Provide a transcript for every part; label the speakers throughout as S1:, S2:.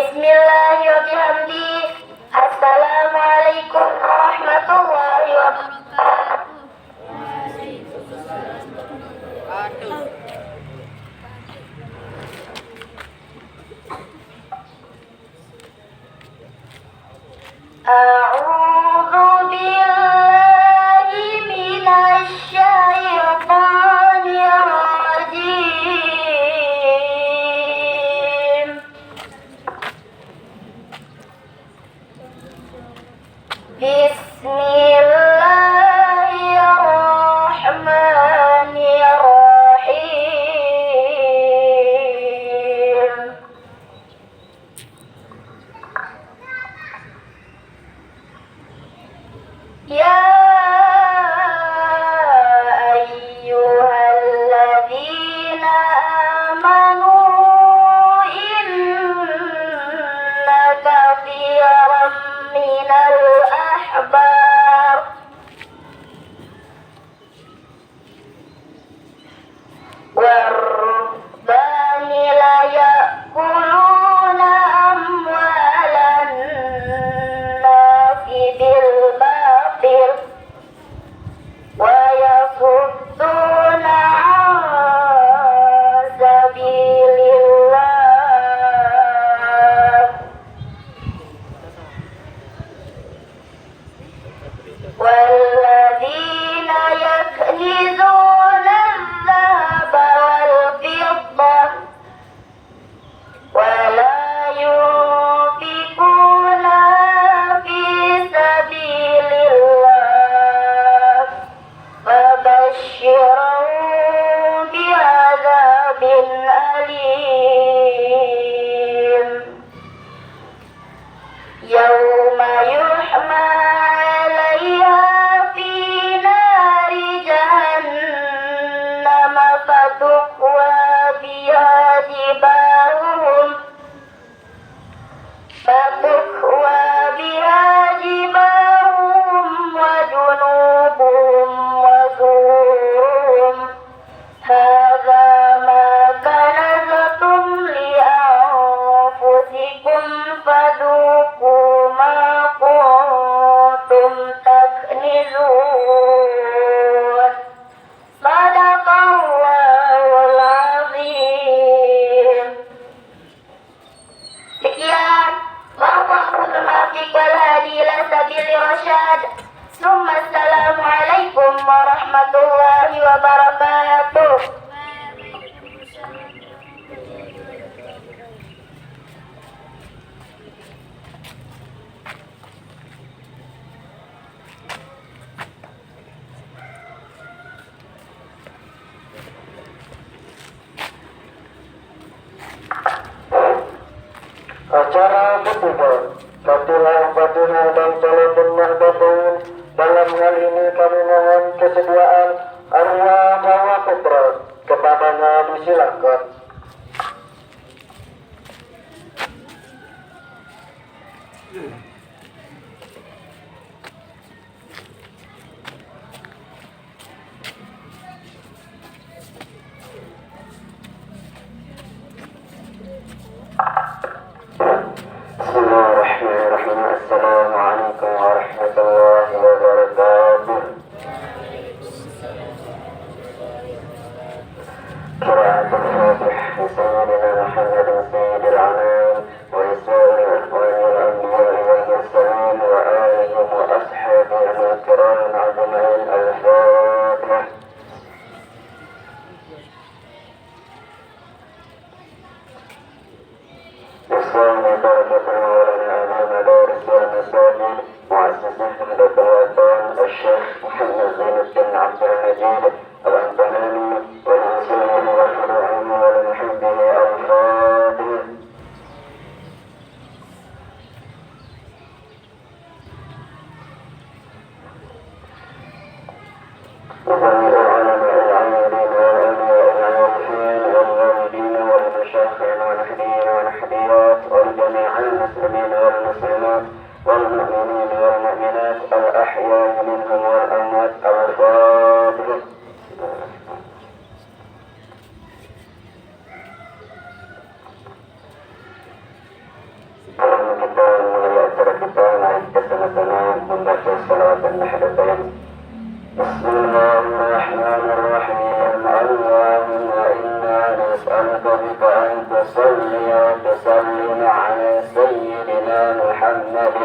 S1: Bismillahi wa bihamdi. Assalamualaikum warahmatullahi wabarakatuh. A'udzu billahi minasy syaithanir rajim. Bismillahirrahmanirrahim. Ya ayyuhalladzina amanu inna katsiran minal ahbar war-ruhbani la ya'kuluna amwalan nasi bil batil wa yasudduna an sabilillah والذين يكنزون الذهب والفضة ولا ينفقونها في سبيل الله فبشرهم بعذاب أليم يوم يحمى عليها في نار جهنم فتكوى بها جباههم وجنوبهم وظهورهم هذا ما كنزتم لأنفسكم فذوقوا ما كنتم تكنزون صدق الله العظيم. Sekian, wallahul muwaffiq wal hadi ila sabili rasyad. Assalamualaikum warahmatullahi wabarakatuh.
S2: Acara ketiga, Fatilah Fatilah dan Salatul Mahdatun. Dalam hal ini kami mohon kesediaan arwah Bawa Putra, kepadanya disilakan. Bismillahirrahmanirrahim. Assalamualaikum warahmatullahi wabarakatuh. Qiraatul Fatihah li Sayyidina Muhammadin Sayyidil Anam wa li sa'iril ikhwanil anbiya'i wal mursalin wa alihim wa ashabihim al-kiram ajma'in. Al-Fatihah. Bismillah barakatuh maulana imam daris wal masajid muassasah Hamdatul Watan Al-Syekh Muhammad Zainuddin Abdul Majid Al-Antanani wal muslimin wal furu'in wal muhibbihi al-Fatihah. وجميع العلماء العاملين والأولياء العارفين والغامدين والمشايخين والمهديين والمهديات ولجميع المسلمين والمسلمات والمؤمنين والمؤمنات الأحياء منهم والأموات. الفاتحة. النحلتين. بسم الله الرحمن الرحيم. اللهم إنا نسألك بك أن تصلي وتسلم على سيدنا محمد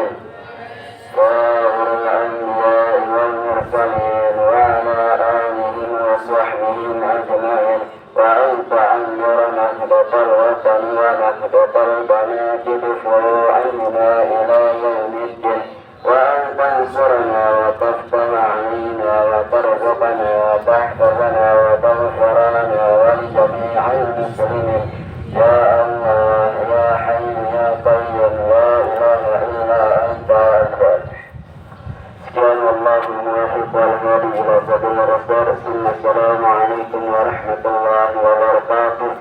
S2: خير الأنبياء والمرسلين وعلى آله وصحبه أجمعين، وأن تعمر نهضة الوطن ونهضة البنات بفروعنا إلى يوم الدين، وأن تنصرنا وتفتح علينا وترزقنا وتحفظنا وتغفر لنا ولجميع المسلمين يا الله يا حي يا قيوم لا إله إلا أنت. Sekian wallahul muwaffiq wal hadi ila sabil rasul. Assalamualaikum warahmatullahi wabarakatuh.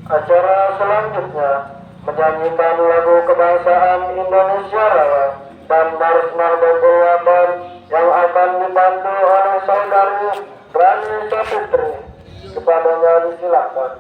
S3: Acara selanjutnya menyanyikan lagu kebangsaan Indonesia Raya dan Mars Nahdlatul Ulama yang akan dibantu oleh saudari Rani Saputri. Kepadanya disilakan.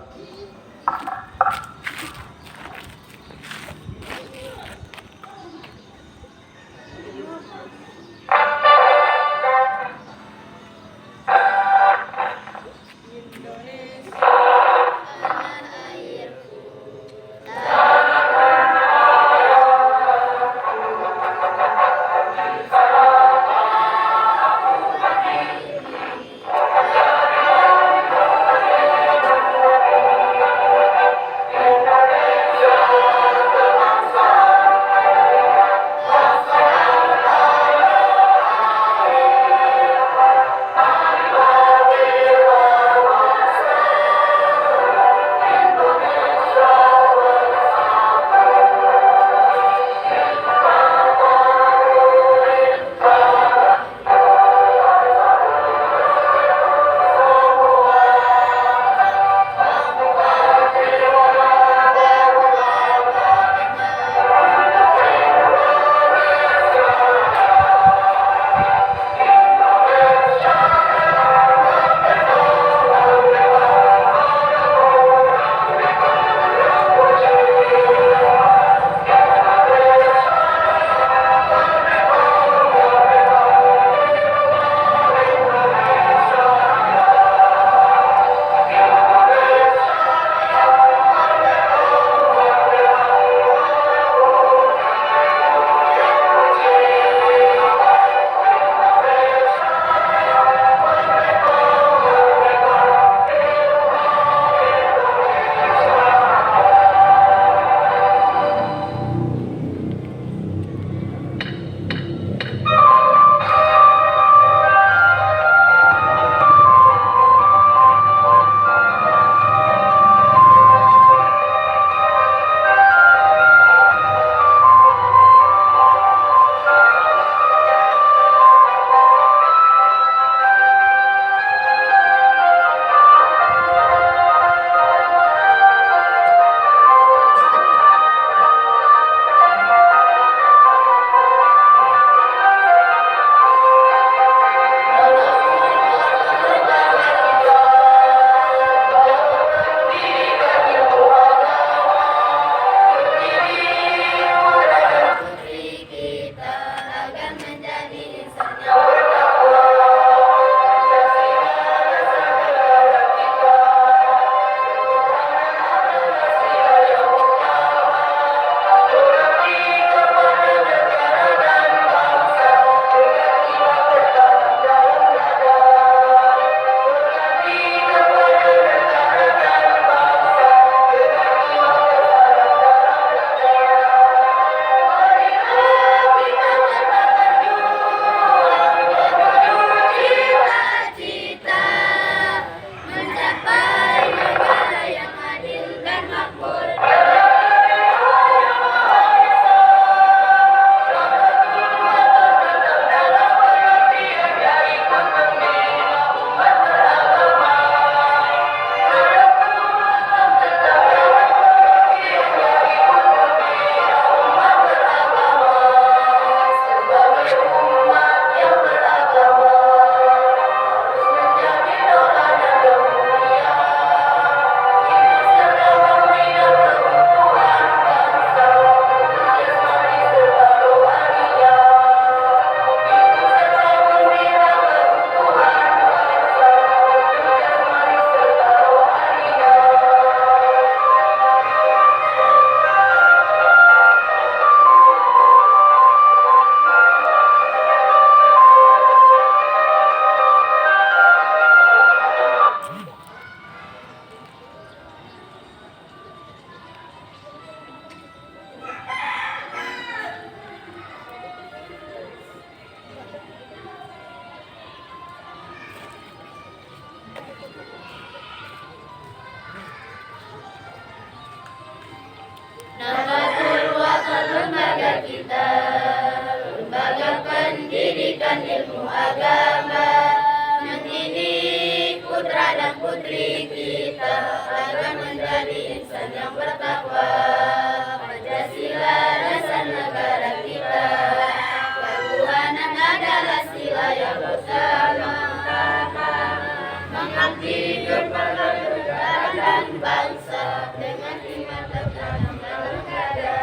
S1: mengajarkan ilmu agama, mendidik putra dan putri kita agar menjadi insan yang bertakwa. Pancasila dasar negara kita, ketuhanan adalah sila yang utama, mengabdi kepada negara dan bangsa dengan iman tertanam dalam dada.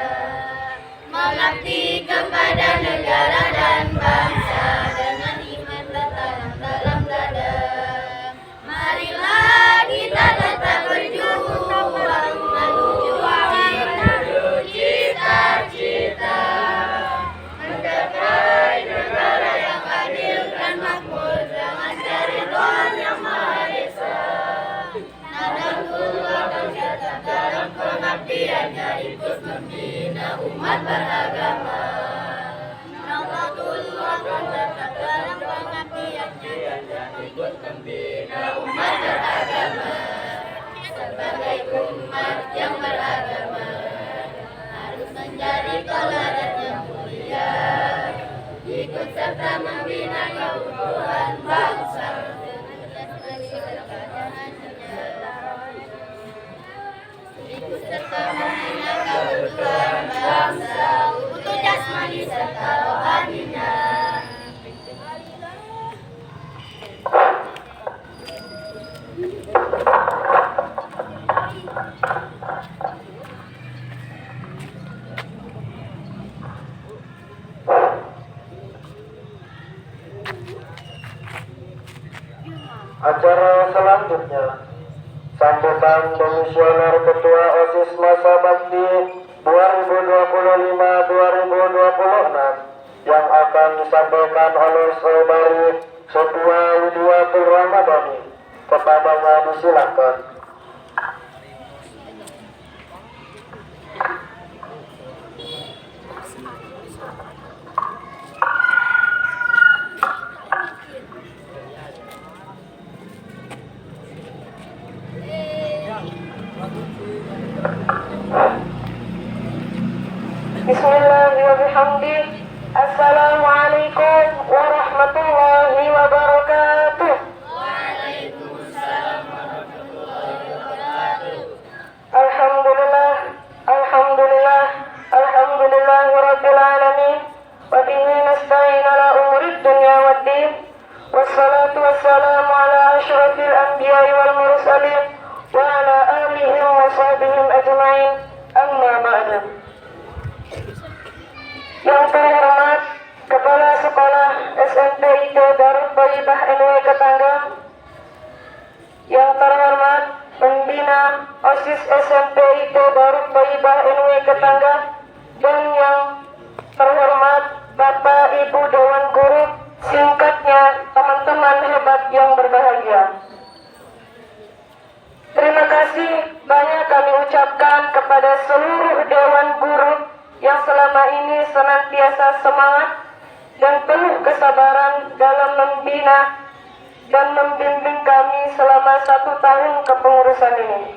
S1: Mengabdi kepada negara dan bangsa dengan iman tertanam dalam dada. Marilah kita tetap berjuang menuju cita-cita, mencapai negara yang adil dan makmur dengan keridhaan yang Maha Esa. Nahdlatul akan tetap dalam pengabdiannya ikut membina umat beragama. Nahdlatul akan tetap dalam pengabdiannya ikut membina umat beragama. Sebagai umat yang beragama harus menjadi teladan yang mulia, ikut serta membina keutuhan bangsa. Ikut serta membina keutuhan bangsa, utuh jasmani serta rohaninya.
S3: Acara selanjutnya, sambutan Komisioner Ketua OSIS Masa Bakti 2025-2026 yang akan disampaikan oleh Saudari Sophia Widiatul Ramadhani. Kepadanya disilakan.
S4: Bismillahirrahmanirrahim. Assalamualaikum warahmatullahi wabarakatuh.
S1: Waalaikumsalam warahmatullahi wabarakatuh.
S4: Alhamdulillah rabbil alamin. Wa bihi nasta'in ala umuri dunya waddin. Wassalatu wassalamu ala asyrafil anbiya'i wal mursalin wa ala alihi wa sahbihi ajma'in. Amma ba'du. Yang terhormat Kepala Sekolah SMP IT Darut Thayyibah NW Ketangga, yang terhormat Pembina OSIS SMP IT Darut Thayyibah NW Ketangga, dan yang terhormat Bapak Ibu Dewan Guru, singkatnya teman-teman hebat yang berbahagia. Terima kasih banyak kami ucapkan kepada seluruh Dewan Guru yang selama ini senantiasa semangat dan penuh kesabaran dalam membina dan membimbing kami selama 1 tahun kepengurusan ini,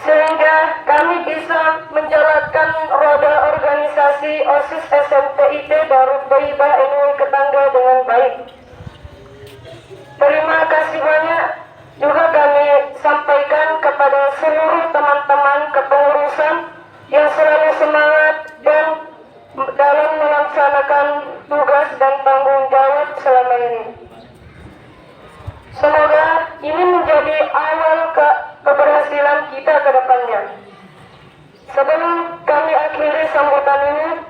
S4: sehingga kami bisa menjalankan roda organisasi OSIS SMP IT Darut Thayyibah NW Ketangga dengan baik. Terima kasih banyak juga kami sampaikan kepada seluruh teman-teman kepengurusan yang selalu semangat dan dalam melaksanakan tugas dan tanggung jawab selama ini. Semoga ini menjadi awal keberhasilan kita ke depannya. Sebelum kami akhiri sambutan ini,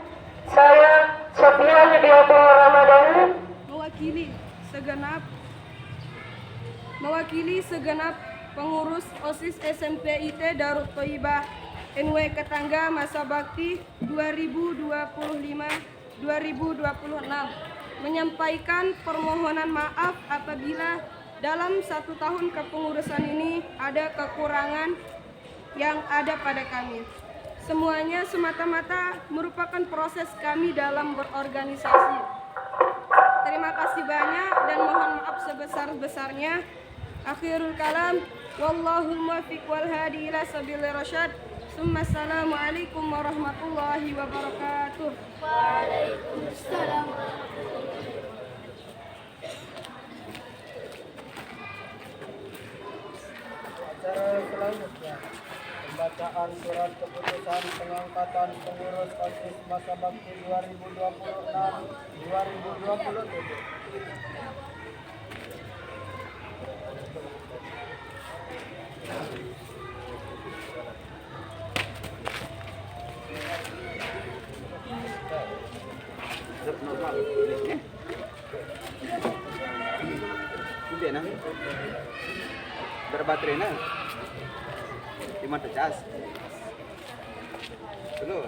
S4: saya Sophia Widiatul Ramadhani
S5: mewakili segenap pengurus OSIS SMP IT Darut Thayyibah NW Ketangga masa bakti 2025-2026 menyampaikan permohonan maaf apabila dalam 1 tahun kepengurusan ini ada kekurangan yang ada pada kami. Semuanya semata-mata merupakan proses kami dalam berorganisasi. Terima kasih banyak dan mohon maaf sebesar-besarnya. Akhirul kalam, wallahul muwaffiq wal hadi ila sabilir rasyad. Assalamualaikum warahmatullahi wabarakatuh.
S1: Waalaikumsalam.
S3: surat keputusan pengangkatan pengurus OSIS masa bakti 2026-2027.
S6: Hindi na. Berbaterai na. Di mata cas. Dulu.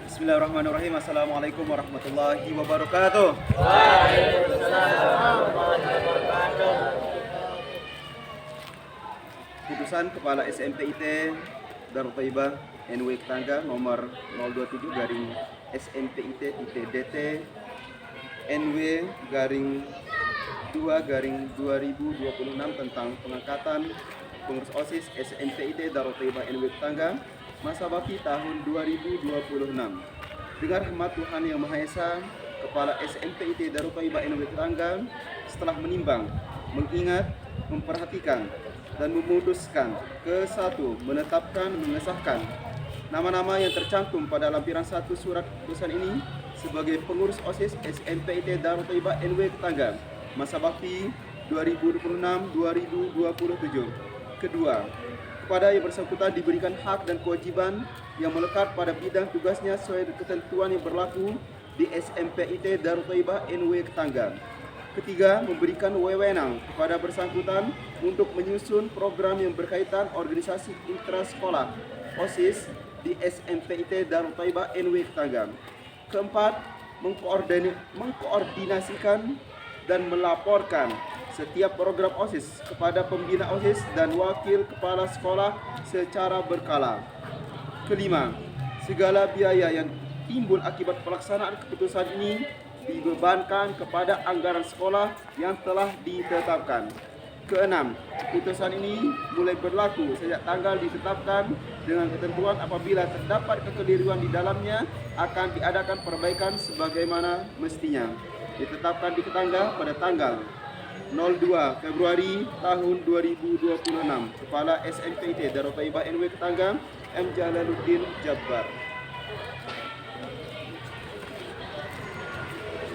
S6: Bismillahirrahmanirrahim. Assalamualaikum warahmatullahi wabarakatuh. Putusan Kepala SMPIT Darut Thaibah NW Ketangga nomor 027 garing SMPIT ITDT NW garing 2 garing 2026 tentang pengangkatan pengurus OSIS SMPIT Darut Thaibah NW Ketangga masa bakti tahun 2026. Dengan rahmat Tuhan Yang Maha Esa, Kepala SMPIT Darut Thaibah NW Ketangga setelah menimbang, mengingat, memperhatikan dan memutuskan ke-1 menetapkan mengesahkan nama-nama yang tercantum pada lampiran 1 surat keputusan ini sebagai pengurus OSIS SMPIT Darut Thaibah NW Ketangga masa bakti 2026-2027. Kedua, kepada yang bersangkutan diberikan hak dan kewajiban yang melekat pada bidang tugasnya sesuai ketentuan yang berlaku di SMPIT Darut Thaibah NW Ketangga. Ketiga, memberikan wewenang kepada bersangkutan untuk menyusun program yang berkaitan organisasi intrasekolah OSIS di SMPIT Darut Thaibah NW Ketangga. Keempat, mengkoordinasikan dan melaporkan setiap program OSIS kepada pembina OSIS dan wakil kepala sekolah secara berkala. Kelima, segala biaya yang timbul akibat pelaksanaan keputusan ini dibebankan kepada anggaran sekolah yang telah ditetapkan. Keenam, keputusan ini mulai berlaku sejak tanggal ditetapkan dengan ketentuan apabila terdapat kekeliruan di dalamnya akan diadakan perbaikan sebagaimana mestinya. Ditetapkan di Ketangga pada tanggal 02 Februari tahun 2026. Kepala SMPIT Darut Thaibah NW Ketangga M. Jalaluddin Jabbar.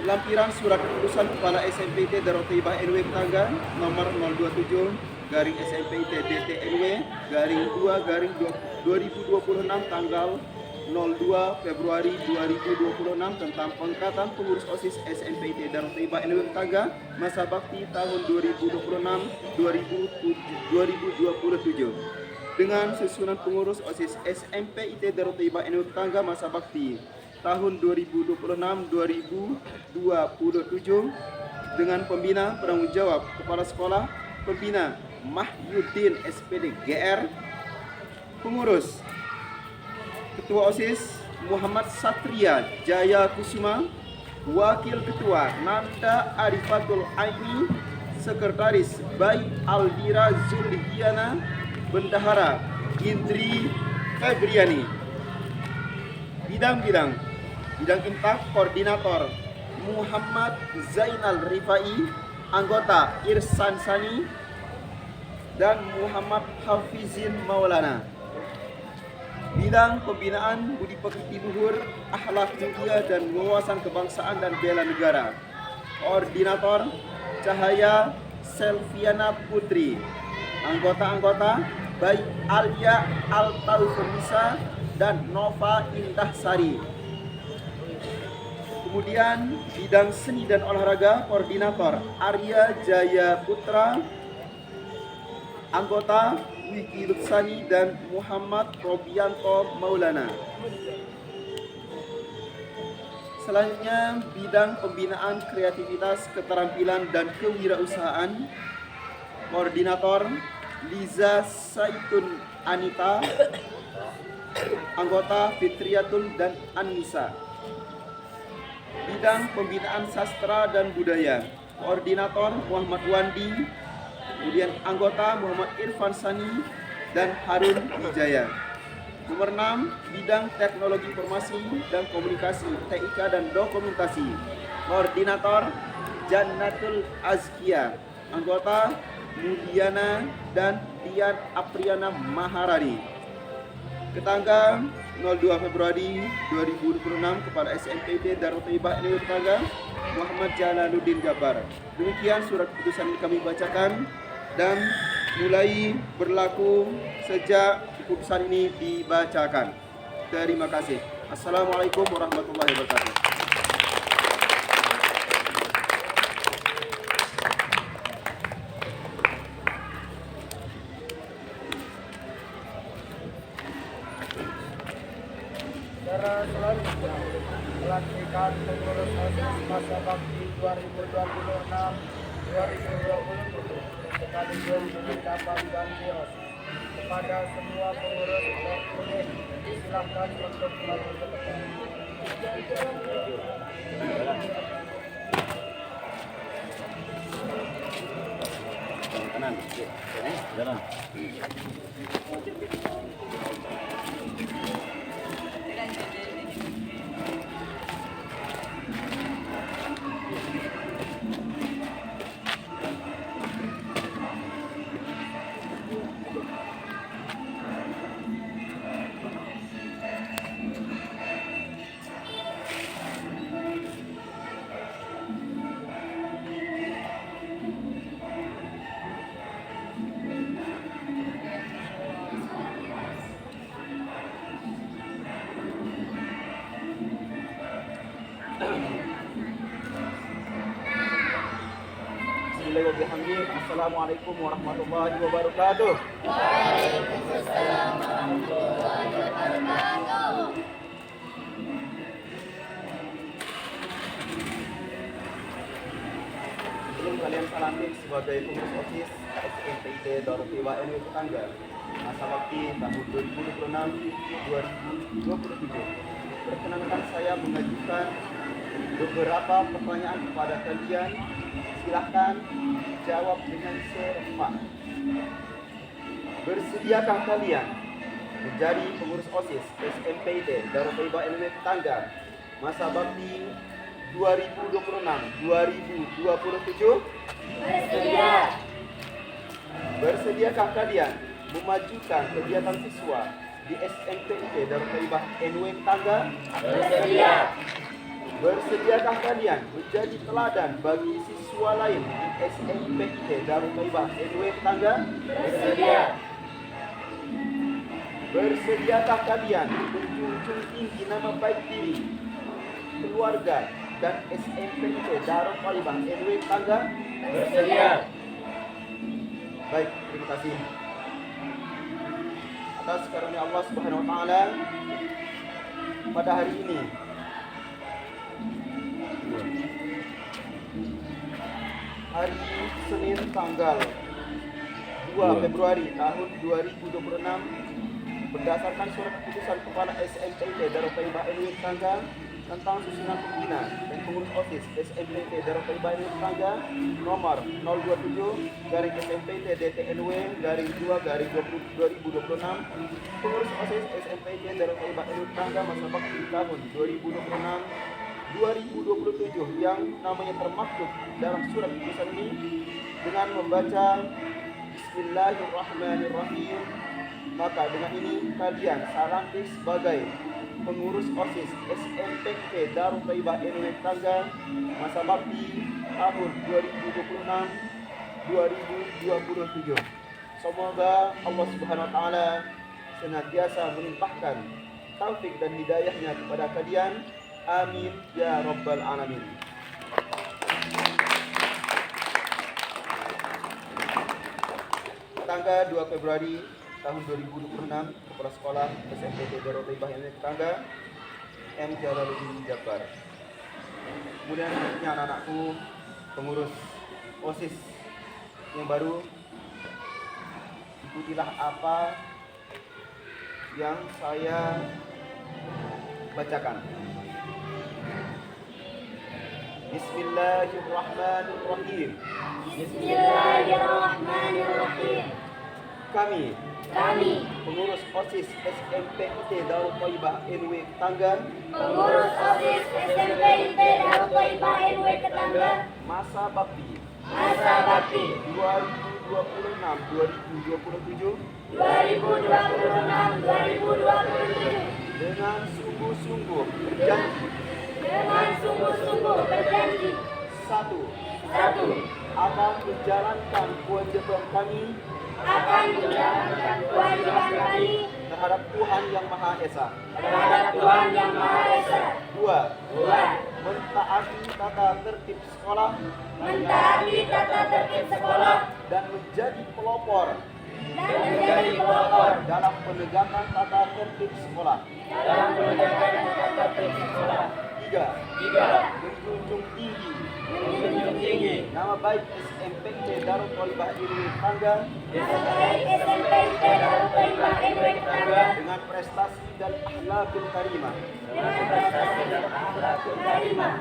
S6: Lampiran surat keputusan Kepala SMPIT Darut Thaibah NW Ketangga nomor 027 garing SMPIT DTNW garing 2 garing 2026 tanggal 02 Februari 2026 tentang pengangkatan pengurus OSIS SMPIT Darut Thaibah NW Ketangga masa bakti tahun 2026-2027 dengan susunan pengurus OSIS SMPIT Darut Thaibah NW Ketangga masa bakti tahun 2026-2027 dengan pembina penanggung jawab kepala sekolah, pembina Mahyuddin SPD GR, pengurus Ketua OSIS Muhammad Satria Jaya Kusuma, Wakil Ketua Nanda Arifatul Aini, Sekretaris Bayi Aldira Zulhiana, Bendahara Indri Febriani. Bidang Infak Koordinator Muhammad Zainal Rifai, anggota Irsan Sani dan Muhammad Hafizin Maulana. Bidang Pembinaan Budi Pekerti Luhur, Akhlak Mulia dan Wawasan Kebangsaan dan Bela Negara. Koordinator Cahaya Selviana Putri. Anggota-anggota Baik Alia Al-Taufernisa dan Nova Indah Sari. Kemudian bidang seni dan olahraga, koordinator Arya Jaya Putra, anggota Wiki Lutsani dan Muhammad Robianto Maulana. Selanjutnya bidang pembinaan kreativitas, keterampilan dan kewirausahaan, koordinator Liza Saitun Anita, anggota Fitriatun dan Anissa. Bidang pembinaan sastra dan budaya, koordinator Muhammad Wandi, kemudian anggota Muhammad Irfan Sani dan Harun Wijaya. Nomor 6, bidang teknologi informasi dan komunikasi, TIK dan dokumentasi. Koordinator Jannatul Azkia. Anggota Mudiana dan Tian Apriana Maharani. Ketangga 02 Februari 2026 kepada SMPT Darut Thaibah NW Ketangga Muhammad Jalaluddin Jabbar. Demikian surat keputusan ini kami bacakan dan mulai berlaku sejak keputusan ini dibacakan. Terima kasih. Assalamualaikum warahmatullahi wabarakatuh.
S3: Secara selanjutnya, pelantikan pengurus OSIS masa bakti 2026-2027 sekaligus penetapan ganti OSIS. Kepada semua pengurus terpilih, silakan untuk maju ke depan. Bismillahirrahmanirrahim. Assalamualaikum warahmatullahi wabarakatuh.
S1: Waalaikumsalam warahmatullahi wabarakatuh.
S6: Sebelum kalian salamik sebagai pengurus OSIS SMPT Darut Thaibah NW Ketangga masa bakti tahun 2026-2027, perkenankan saya mengajukan beberapa pertanyaan kepada kalian. Silahkan jawab dengan serempak. Bersediakah kalian menjadi pengurus OSIS SMPT Darut Thaibah NW Ketangga masa bakti 2026-2027?
S1: Bersedia.
S6: Bersediakah kalian memajukan kegiatan siswa di SMPT Darut Thaibah NW Ketangga?
S1: Bersedia.
S6: Bersediakah kalian menjadi teladan bagi siswa lain di SMPT Darut Thaibah NW Ketangga?
S1: Bersedia.
S6: Bersediakah kalian menjunjung tinggi nama baik diri, keluarga, dan SMPT Darut Thaibah NW Ketangga?
S1: Bersedia.
S6: Baik, terima kasih. Atas karunia Allah Subhanahu wa taala pada hari ini hari Senin tanggal 2 Februari tahun 2026 berdasarkan surat keputusan Kepala SMPT Darut Thaibah NW Ketangga tentang susunan pembina dan pengurus OSIS SMPT Darut Thaibah NW Ketangga nomor 027-SMPT-DTNW-2-2026 pengurus OSIS SMPT Darut Thaibah NW Ketangga masa bakti tahun 2026-2027 yang namanya termaktub dalam surat keputusan ini dengan membaca Bismillahirrahmanirrahim. Maka dengan ini kalian salantik sebagai pengurus OSIS SMPT Darut Thaibah NW Ketangga masa bakti tahun 2026-2027. Semoga Allah Subhanahu wa taala senantiasa melimpahkan taufik dan hidayahnya kepada kalian. Amin ya rabbal alamin. Tanggal 2 Februari tahun 2026, Kepala Sekolah SMPT Darut Thaibah NW Ketangga M. Jalaluddin Jabbar. Kemudian selanjutnya anak-anakku pengurus OSIS yang baru, ikutilah apa yang saya bacakan. Bismillahirrahmanirrahim.
S1: Bismillahirrahmanirrahim.
S6: Kami
S1: Kami,
S6: pengurus OSIS SMPIT Darul Thaibah NW Ketangga,
S1: pengurus OSIS SMPIT Darul Thaibah NW Ketangga,
S6: masa bakti
S1: masa bakti
S6: 2026-2027
S1: 2026-2027
S6: dengan sungguh-sungguh berjanji.
S1: dengan sungguh-sungguh berjanji.
S6: Satu,
S1: 1.
S6: akan menjalankan kewajiban kami
S1: Akan menjalankan kewajiban kami
S6: terhadap Tuhan Yang Maha Esa.
S1: terhadap Tuhan Yang Maha Esa.
S6: 2.
S1: 2.
S6: Mentaati tata tertib sekolah
S1: Mentaati tata tertib sekolah
S6: dan menjadi pelopor
S1: dan menjadi pelopor
S6: dalam penegakan tata tertib sekolah.
S1: dalam penegakan tata tertib sekolah.
S6: 3.
S1: 3.
S6: Menjunjung tinggi
S1: Menjunjung tinggi
S6: nama baik SMPIT Darul Thaibah NW Ketangga
S1: nama baik SMPIT Darul Thaibah NW Ketangga
S6: dengan prestasi dan akhlakul karimah.
S1: dengan prestasi dan akhlakul karimah.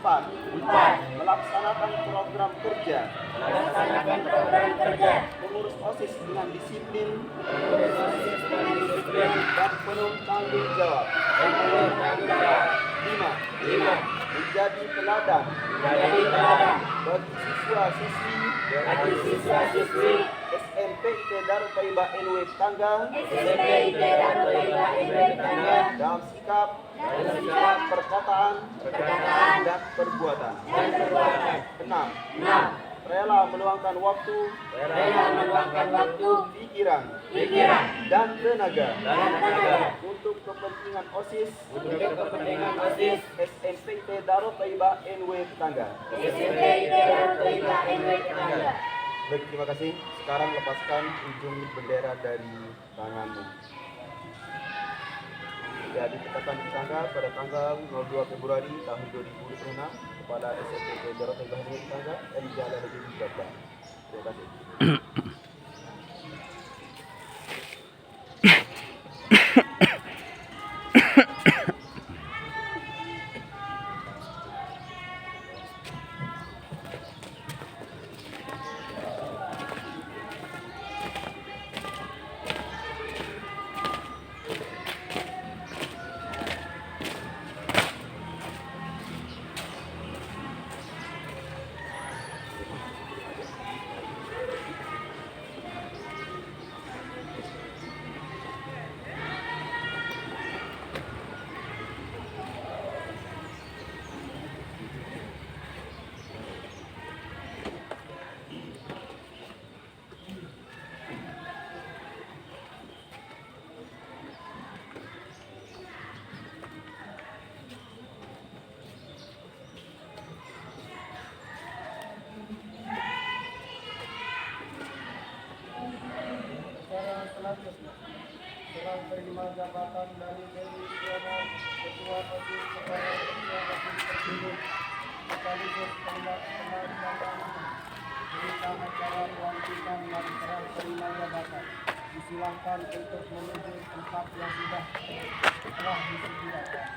S6: 4.
S1: 4.
S6: Melaksanakan program kerja
S1: Melaksanakan program kerja
S6: pengurus OSIS dengan disiplin
S1: pengurus OSIS dengan disiplin
S6: dan penuh tanggung jawab.
S1: dan penuh tanggung jawab.
S6: 5.
S1: 5.
S6: Menjadi teladan
S1: Menjadi teladan
S6: bagi siswa-siswi
S1: bagi siswa-siswi
S6: SMPIT Darul Thaibah NW Ketangga
S1: SMPIT Darul Thaibah NW Ketangga
S6: dalam sikap,
S1: dalam sikap,
S6: perkataan,
S1: perkataan,
S6: dan perbuatan.
S1: dan perbuatan.
S6: 6.
S1: 6.
S6: Rela meluangkan waktu,
S1: Rela meluangkan waktu,
S6: pikiran,
S1: pikiran,
S6: dan tenaga
S1: dan tenaga
S6: untuk kepentingan OSIS
S1: untuk kepentingan OSIS
S6: SMPIT Darul Thaibah NW Ketangga.
S1: SMPIT Darul Thaibah NW Ketangga.
S6: Baik, terima kasih. Sekarang lepaskan ujung bendera dari tanganmu. Ya, ditetapkan di Ketangga pada tanggal 02 Februari tahun 2026 kepada SMPIT Darul Thaibah NW Ketangga M. Jalaluddin Babda. Terima kasih.
S3: Sekarang selanjutnya serah terima jabatan dari Dewi Triana Ketua OSIS kepada Ketua OSIS terpilih sekaligus penanda berikan acara pelantikan dan serah terima jabatan. Disilahkan untuk menuju tempat yang sudah telah disediakan.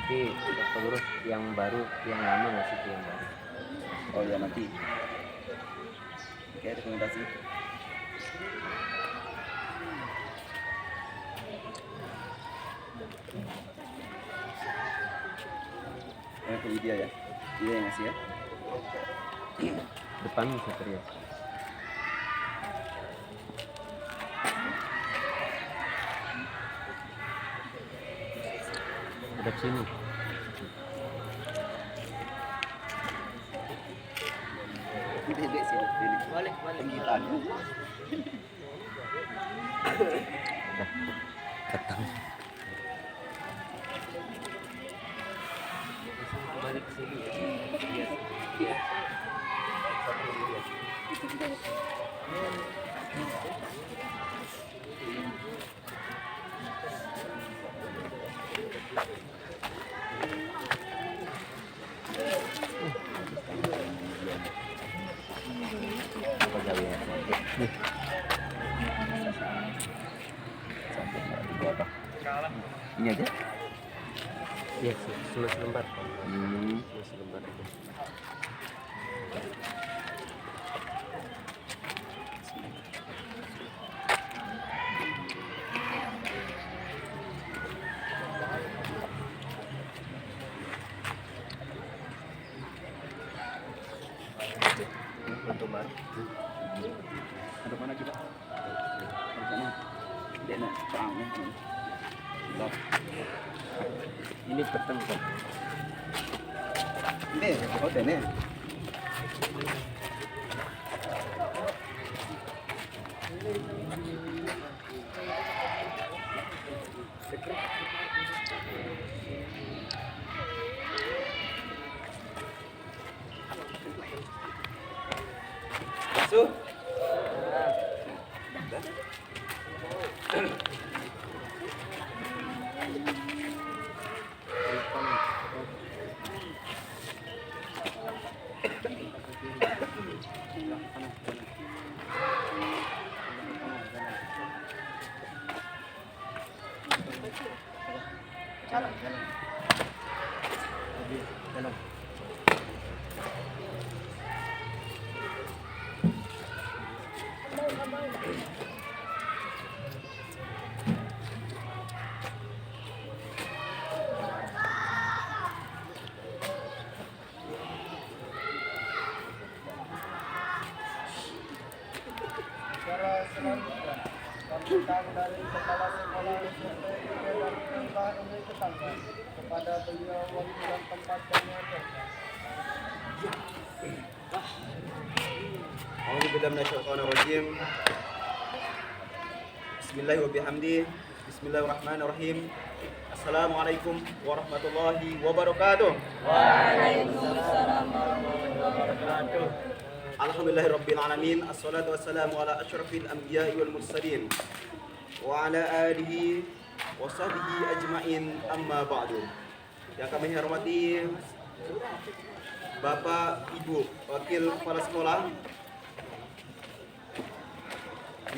S7: Tapi pengurus yang baru, yang lama masih yang baru.
S6: Oh ya, nanti. Oke, rekomendasi. Ke Lydia ya. Dia yang ngasih ya.
S7: Depan Satria. Hadap sini.
S6: Dedek sini, dedek. Balik. Penggitan.
S7: Ketang. Apa jauh ya? Nih. Sampai di bawah. Ini aja? Iya, selembar. Selembar aja. Untuk baru.
S6: Ada mana kita? Di sana. Dia nak perangnya.
S7: Ini petang kan?
S6: Ini, oh ini. Masuk.
S3: Secara selanjutnya, sambutan dari Kepala Sekolah SMPIT dan Perintah NW Ketangga kepada beliau waktu dan tempat yang diaturkan.
S6: A'udzubillahi minasyaitonir rajim. Bismillah wa bihamdi. Bismillahirrahmanirrahim. Assalamualaikum warahmatullahi wabarakatuh.
S1: Waalaikumsalam warahmatullahi wabarakatuh.
S6: Alhamdulillahirabbil alamin. Assalatu wassalamu ala asyrafil anbiya'i wal mursalin wa ala alihi wa sahbihi ajmain, amma ba'du. Yang kami hormati Bapak, Ibu, Wakil Kepala Sekolah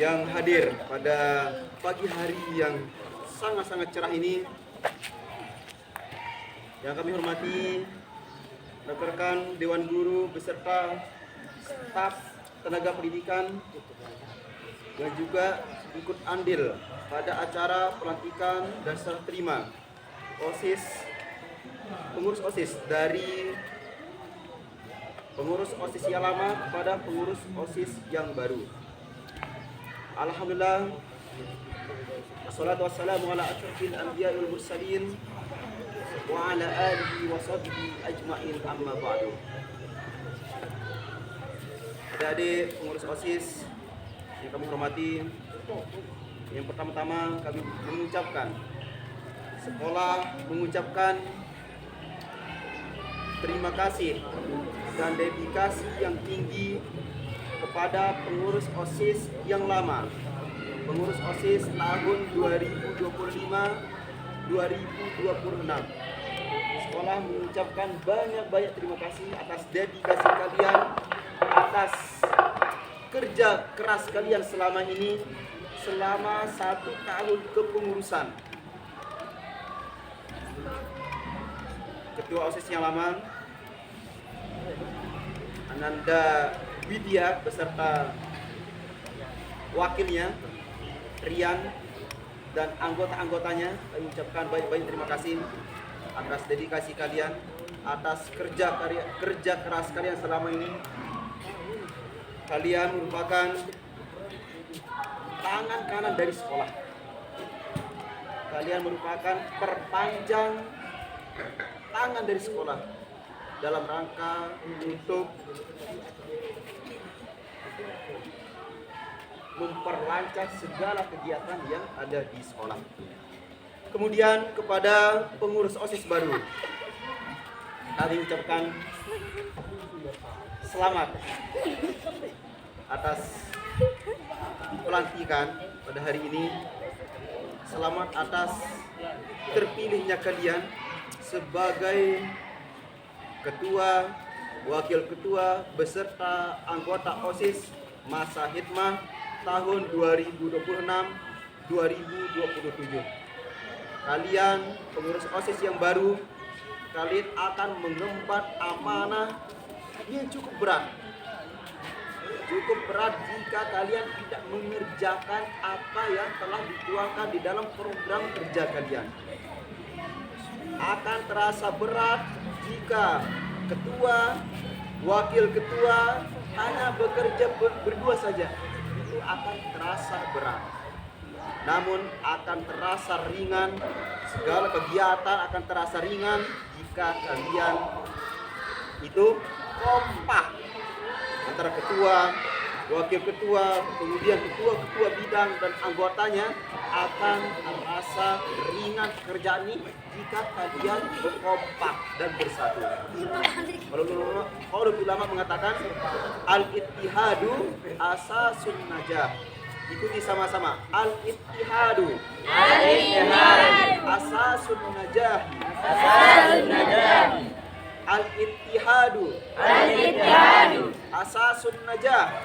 S6: yang hadir pada pagi hari yang sangat-sangat cerah ini. Yang kami hormati rekan-rekan Dewan Guru beserta staf tenaga pendidikan yang juga ikut andil pada acara pelantikan dan serah terima OSIS, pengurus OSIS dari pengurus OSIS yang lama kepada pengurus OSIS yang baru. Alhamdulillah, wassalatu wassalamu ala asyrafil anbiya'i wal mursalin wa ala alihi wa sahbihi ajmain, amma ba'du. Adik-adik pengurus OSIS yang kami hormati, yang pertama-tama kami mengucapkan, sekolah mengucapkan terima kasih dan dedikasi yang tinggi kepada pengurus OSIS yang lama, pengurus OSIS tahun 2025-2026. Sekolah mengucapkan banyak-banyak terima kasih atas dedikasi kalian, atas kerja keras kalian selama ini, selama 1 tahun kepengurusan. Ketua OSIS yang lama Ananda Widya beserta wakilnya Rian dan anggota-anggotanya, kami ucapkan banyak-banyak terima kasih atas dedikasi kalian, atas kerja keras kalian selama ini. Kalian merupakan tangan kanan dari sekolah. Kalian merupakan perpanjang tangan dari sekolah dalam rangka untuk memperlancar segala kegiatan yang ada di sekolah. Kemudian kepada pengurus OSIS baru, kami ucapkan selamat atas pelantikan pada hari ini. Selamat atas terpilihnya kalian sebagai ketua, wakil ketua, beserta anggota OSIS masa hikmah tahun 2026-2027. Kalian pengurus OSIS yang baru, kalian akan mengemban amanah yang cukup berat. Cukup berat jika kalian tidak mengerjakan apa yang telah dituangkan di dalam program kerja kalian. Akan terasa berat jika ketua, wakil ketua hanya bekerja berdua saja. Itu akan terasa berat. Namun akan terasa ringan, segala kegiatan akan terasa ringan jika kalian itu kompak antara ketua, wakil ketua, kemudian ketua-ketua bidang dan anggotanya akan terasa ringan pekerjaan ini jika kalian berkompak dan bersatu. Kalau ulama mengatakan al-ittihadu asasun najah. Ikuti sama-sama. Al-ittihadu asasun najah. Al-ittihadu asasun najah.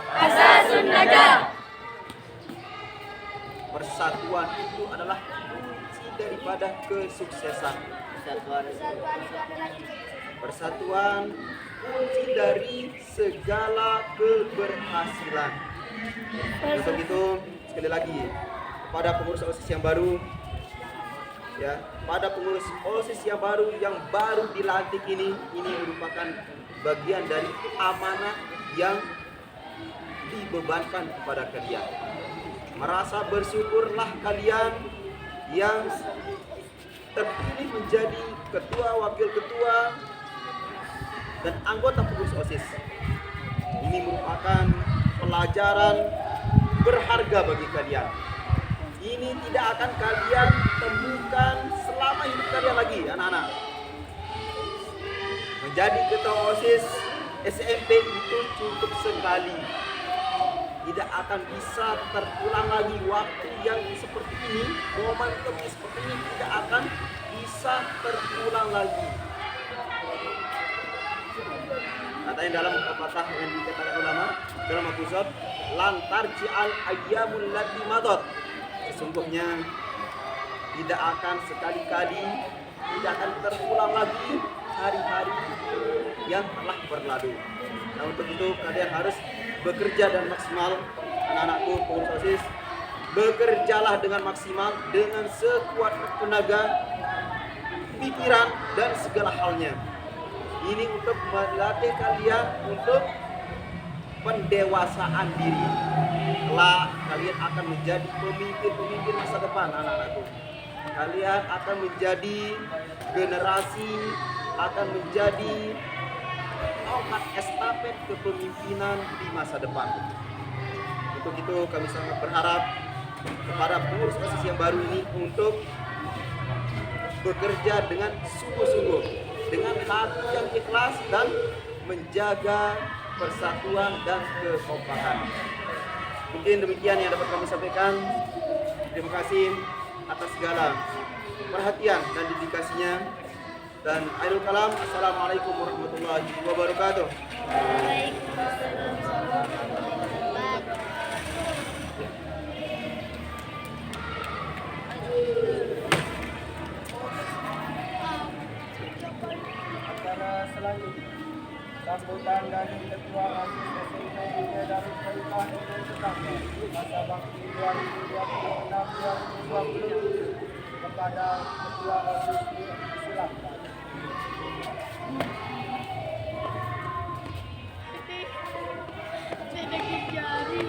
S6: Persatuan itu adalah kunci daripada kesuksesan. Persatuan kunci dari segala keberhasilan. Untuk itu sekali lagi kepada pengurus OSIS yang baru, ya, pada pengurus OSIS yang baru dilantik ini merupakan bagian dari amanah yang dibebankan kepada kalian. Merasa bersyukurlah kalian yang terpilih menjadi ketua, wakil ketua, dan anggota pengurus OSIS. Ini merupakan pelajaran berharga bagi kalian. Ini tidak akan kalian temukan selama hidup kalian lagi, anak-anak. Menjadi ketua OSIS SMP itu cukup sekali. Tidak akan bisa terulang lagi. Waktu yang seperti ini, momentum seperti ini tidak akan bisa terulang lagi. Katanya dalam pepatah yang dikatakan ulama dalam Al-Qur'an, lantar ji'al ayyamul lati madot. Sesungguhnya tidak akan sekali-kali, tidak akan terulang lagi hari-hari yang telah berlalu. Nah, untuk itu kalian harus bekerja dan maksimal. Anak-anakku pengurus OSIS, bekerjalah dengan maksimal, dengan sekuat tenaga, pikiran, dan segala halnya. Ini untuk melatih kalian untuk pendewasaan diri. Kelak kalian akan menjadi pemimpin masa depan, anak-anakku. Kalian akan menjadi generasi, akan menjadi tongkat estafet kepemimpinan di masa depan. Untuk itu kami sangat berharap kepada pengurus OSIS yang baru ini untuk bekerja dengan sungguh-sungguh, dengan hati yang ikhlas dan menjaga persatuan dan kekompakan. Mungkin demikian yang dapat kami sampaikan. Terima kasih atas segala perhatian dan dedikasinya. Dan akhirul kalam, assalamualaikum warahmatullahi wabarakatuh.
S3: Acara selanjutnya sambutan dari Ketua OSIS SMP Darul Faedah Nurul Tetangga masa bakti 2026-2027 kepada Ketua OSIS. Silakan.
S1: Sedikit jari.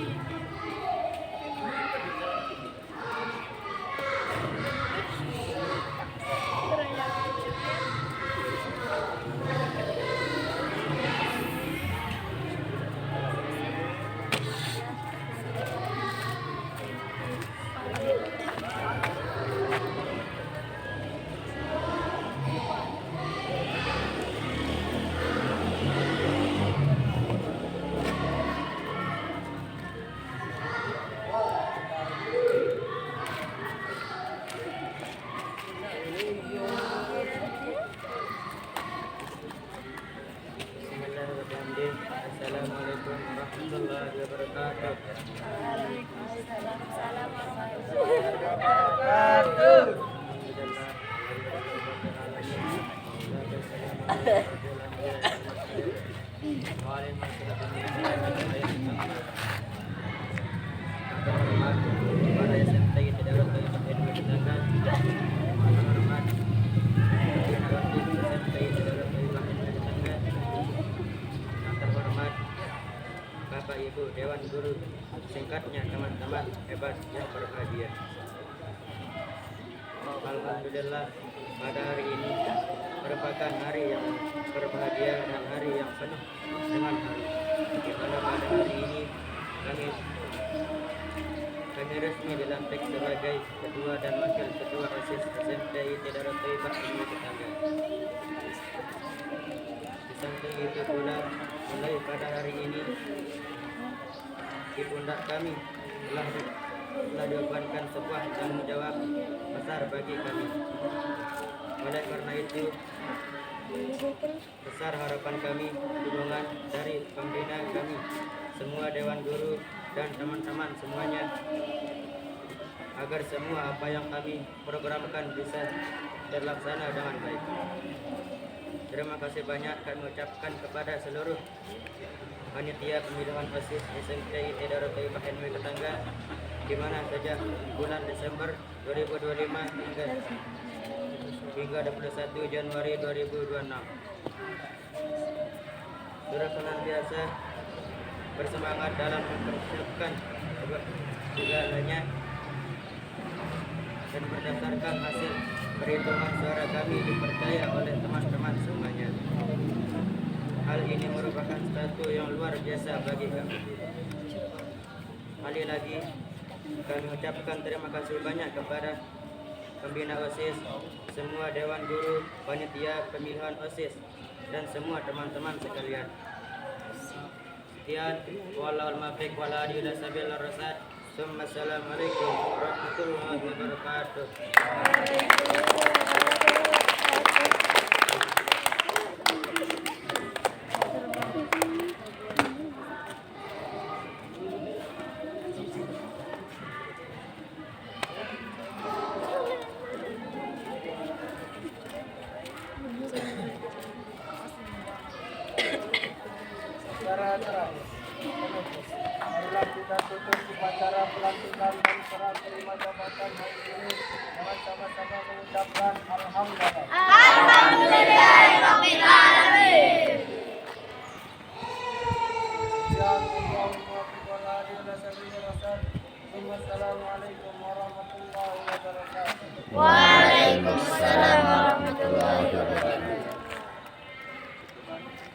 S8: Singkatnya, teman-teman hebat yang berbahagia. Alhamdulillah, pada hari ini merupakan hari yang berbahagia dan hari yang penuh dengan hari. Di mana pada hari ini kami resmi dilantik sebagai ketua dan wakil ketua OSIS SMP IT Darut Thaibah Ilmu Tetangga. Di samping itu pula, mulai pada hari ini di pundak kami telah dibebankan sebuah tanggung jawab besar bagi kami. Oleh karena itu, besar harapan kami dukungan dari pembina kami, semua dewan guru dan teman-teman semuanya, agar semua apa yang kami programkan bisa terlaksana dengan baik. Terima kasih banyak kami ucapkan kepada seluruh panitia pemilihan OSIS SMP IT Darut Thaibah NW Tetangga, di mana sejak bulan Desember 2025 hingga 21 Januari 2026. Sudah senantiasa bersemangat dalam mempersiapkan segalanya dan berdasarkan hasil perhitungan suara kami dipercaya oleh teman-teman semuanya. Hal ini merupakan sesuatu yang luar biasa bagi kami. Kali lagi kami ucapkan terima kasih banyak kepada pembina OSIS, semua dewan guru, panitia pemilihan OSIS, dan semua teman-teman sekalian. Sekian, wallahul muwaffiq wala hadiya ila sabilir rasyad. Assalamualaikum warahmatullahi wabarakatuh.
S3: Secara terakhir, marilah kita tutup upacara pelantikan dan serah terima jabatan hari ini dengan sama-sama mengucapkan Alhamdulillah.
S1: Alhamdulillahirabbil alamin.
S3: Wassalamualaikum warahmatullahi wabarakatuh.
S1: Waalaikumsalam warahmatullahi wabarakatuh.